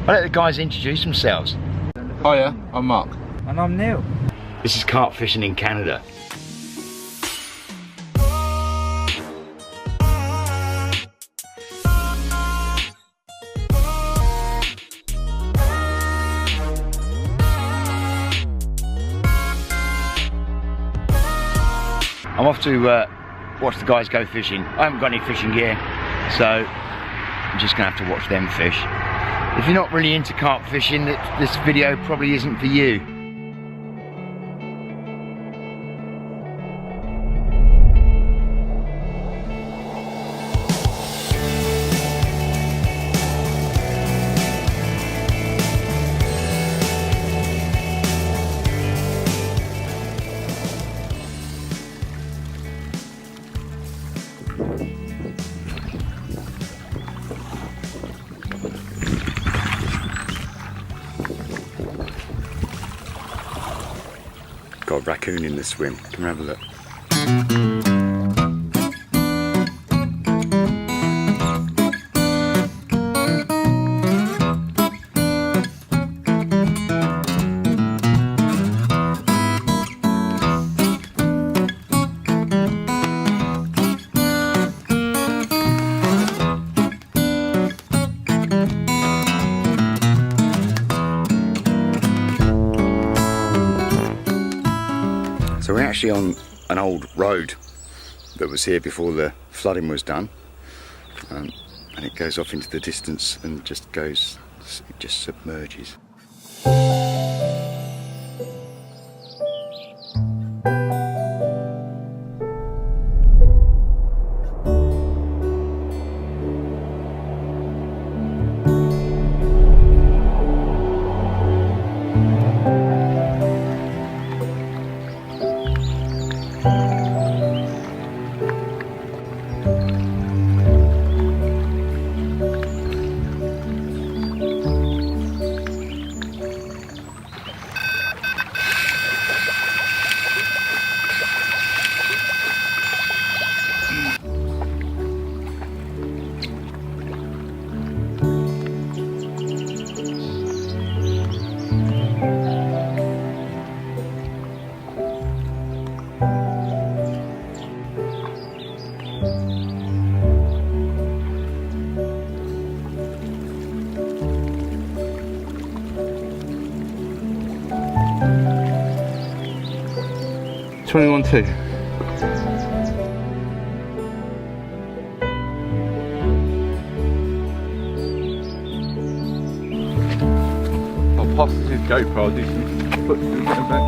I'll let the guys introduce themselves. Hiya, I'm Mark. And I'm Neil. This is Carp Fishing in Canada. I'm off to watch the guys go fishing. I haven't got any fishing gear, so I'm just gonna have to watch them fish. If you're not really into carp fishing, this video probably isn't for you. Got a raccoon in the swim. Come and have a look. So we're actually on an old road that was here before the flooding was done, and it goes off into the distance and just goes, it just submerges. $21.2. I'll pass this GoPro, I'll do some foot back.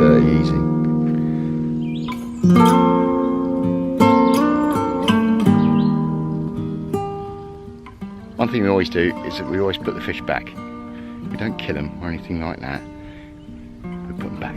30 easy. One thing we always do is that we always put the fish back. We don't kill them or anything like that. We put them back.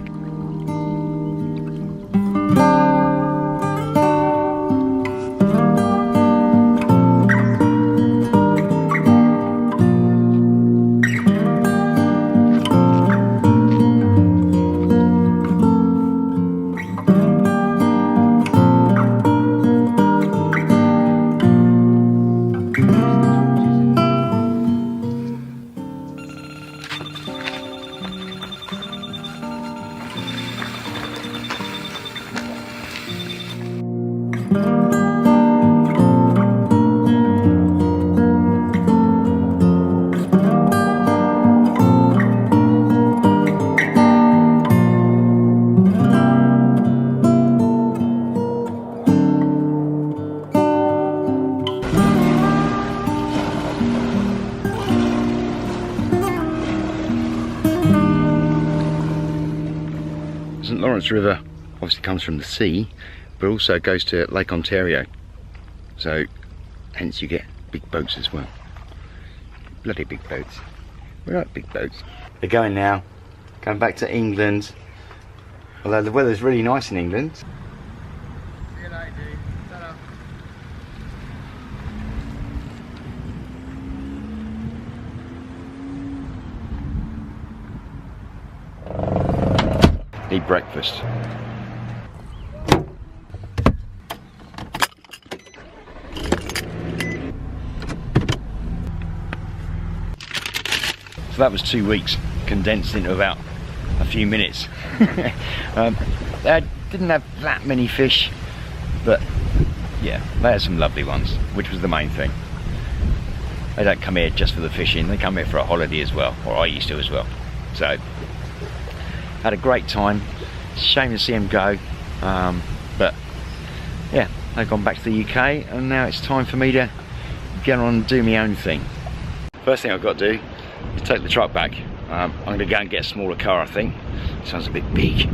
St. Lawrence River obviously comes from the sea, but also goes to Lake Ontario, so hence you get big boats as well. Bloody big boats. We like big boats. They're going now, going back to England, although the weather's really nice in England. See you later, dude. Ta-da. Eat breakfast. So that was 2 weeks condensed into about a few minutes. They didn't have that many fish, but yeah, they had some lovely ones, which was the main thing. They don't come here just for the fishing, they come here for a holiday as well, or I used to as well. So had a great time. Shame to see them go, but yeah, they've gone back to the UK, and now it's time for me to get on and do my own thing. First thing I've got to do is take the truck back. I'm going to go and get a smaller car, I think. Sounds a bit big.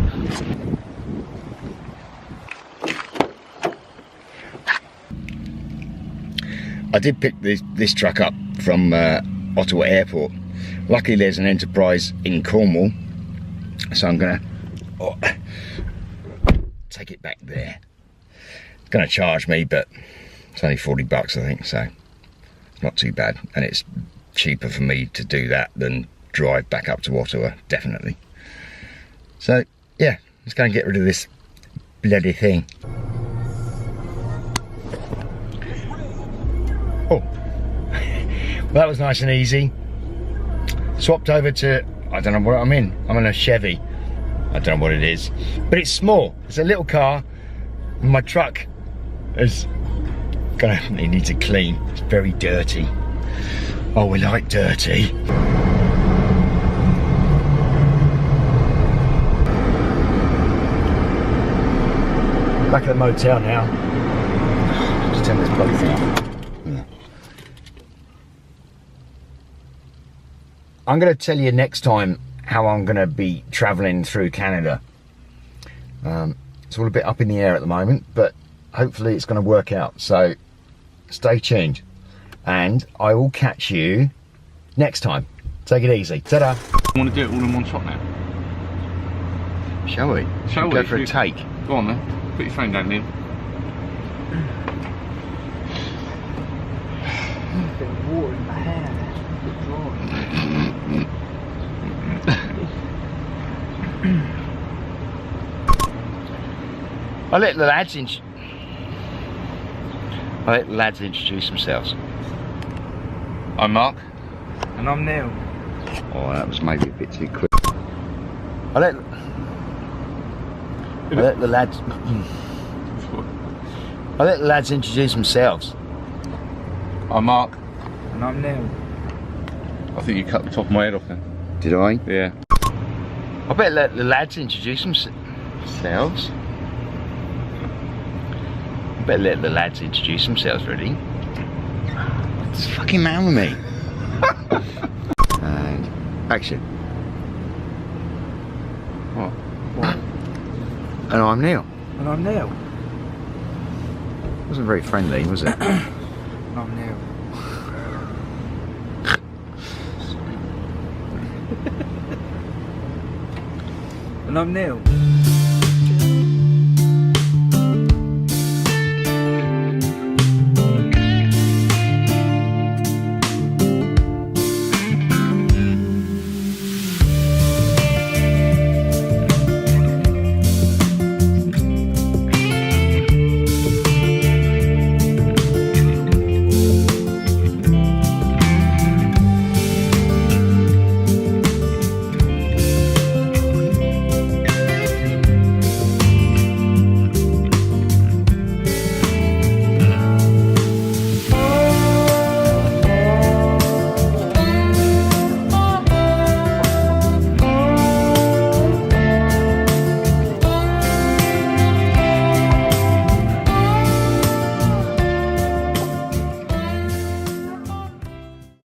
I did pick this truck up from Ottawa Airport. Luckily there's an Enterprise in Cornwall, so I'm going to take it back there. It's going to charge me, but it's only 40 bucks I think, so not too bad, and it's cheaper for me to do that than drive back up to Ottawa, definitely. So yeah, let's go and get rid of this bloody thing. Oh, well, that was nice and easy. Swapped over to, I don't know what I'm in. I'm in a Chevy. I don't know what it is, but it's small. It's a little car. And my truck is it needs a clean. It's very dirty. Oh, we like dirty. Back at the motel now. Just turn this bloody thing off. Yeah. I'm going to tell you next time how I'm going to be travelling through Canada. It's all a bit up in the air at the moment, but hopefully it's going to work out. So stay tuned, and I will catch you next time. Take it easy. Ta-da. I want to do it all in one shot now. Shall we? Shall we? Go for a take. Go on then. Put your phone down, Neil. Water in my hand. I'll let the lads introduce themselves. I'm Mark. And I'm Neil. Oh, that was maybe a bit too quick. I'll let the lads introduce themselves. I'm Mark. And I'm Neil. I think you cut the top of my head off then. Did I? Yeah. I better let the lads introduce themselves. I better let the lads introduce themselves, really. What's the fucking man with me? And action. What? And I'm Neil. And I'm Neil. Wasn't very friendly, was it? And I'm Neil. And I'm Neil.